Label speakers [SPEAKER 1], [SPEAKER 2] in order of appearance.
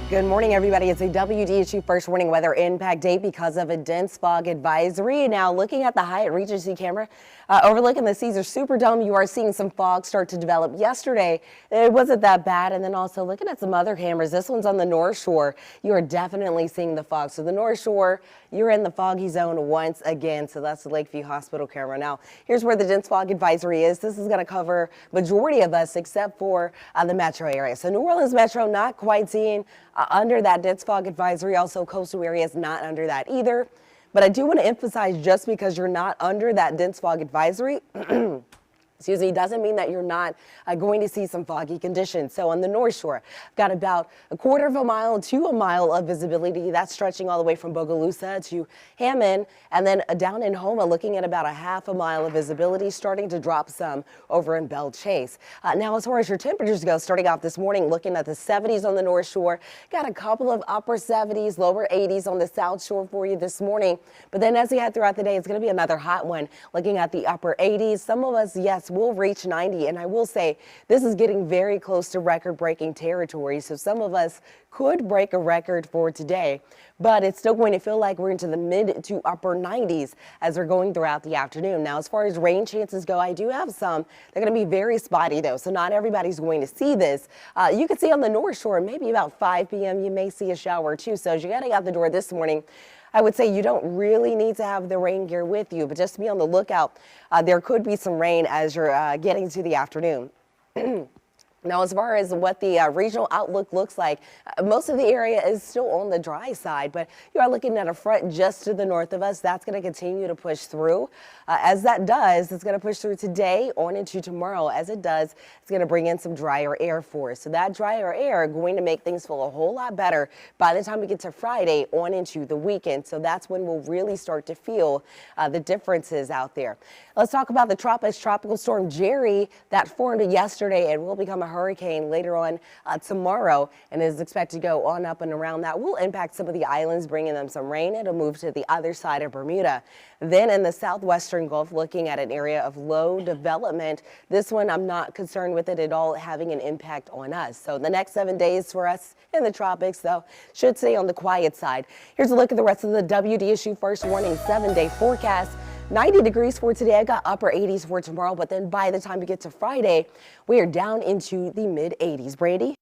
[SPEAKER 1] Good morning, everybody. It's a WDSU first warning weather impact day because of a dense fog advisory. Now, looking at the Hyatt Regency camera overlooking the Caesars Superdome, you are seeing some fog start to develop. Yesterday, it wasn't that bad. And then also looking at some other cameras, this one's on the North Shore. You are definitely seeing the fog. So the North Shore, you're in the foggy zone once again. So that's the Lakeview Hospital camera. Now, here's where the dense fog advisory is. This is going to cover majority of us except for the metro area. So New Orleans Metro not quite seeing under that dense fog advisory. Also coastal areas not under that either. But I do want to emphasize, just because you're not under that dense fog advisory excuse me, doesn't mean that you're not going to see some foggy conditions. So on the North Shore, got about a quarter of a mile to a mile of visibility. That's stretching all the way from Bogalusa to Hammond, and then down in Houma, looking at about a half a mile of visibility, starting to drop some over in Belle Chase. Now, as far as your temperatures go, starting off this morning, looking at the 70s on the North Shore, got a couple of upper 70s, lower 80s on the South Shore for you this morning. But then as we head throughout the day, it's going to be another hot one, looking at the upper 80s. Some of us, yes, will reach 90, and I will say this is getting very close to record-breaking territory, so some of us could break a record for today, but it's still going to feel like we're into the mid to upper 90s as we're going throughout the afternoon. Now, as far as rain chances go, I do have some. They're going to be very spotty, though, so not everybody's going to see this. You can see on the North Shore, maybe about 5 p.m., you may see a shower or two. So as you're getting out the door this morning, I would say you don't really need to have the rain gear with you, but just be on the lookout. There could be some rain as you're getting to the afternoon. Now, as far as what the regional outlook looks like, most of the area is still on the dry side, but you are looking at a front just to the north of us. That's going to continue to push through. As that does, it's going to push through today on into tomorrow. As it does, it's going to bring in some drier air for us. So that drier air going to make things feel a whole lot better by the time we get to Friday on into the weekend. So that's when we'll really start to feel the differences out there. Let's talk about the tropics. Tropical storm Jerry that formed yesterday and will become a hurricane later on tomorrow, and is expected to go on up and around. That will impact some of the islands, bringing them some rain. It'll move to the other side of Bermuda. Then in the southwestern Gulf, looking at an area of low development. This one, I'm not concerned with it at all having an impact on us. So the next 7 days for us in the tropics, though, should stay on the quiet side. Here's a look at the rest of the WDSU first warning 7-day forecast. 90 degrees for today. I got upper 80s for tomorrow, but then by the time we get to Friday, we are down into the mid 80s. Brandy?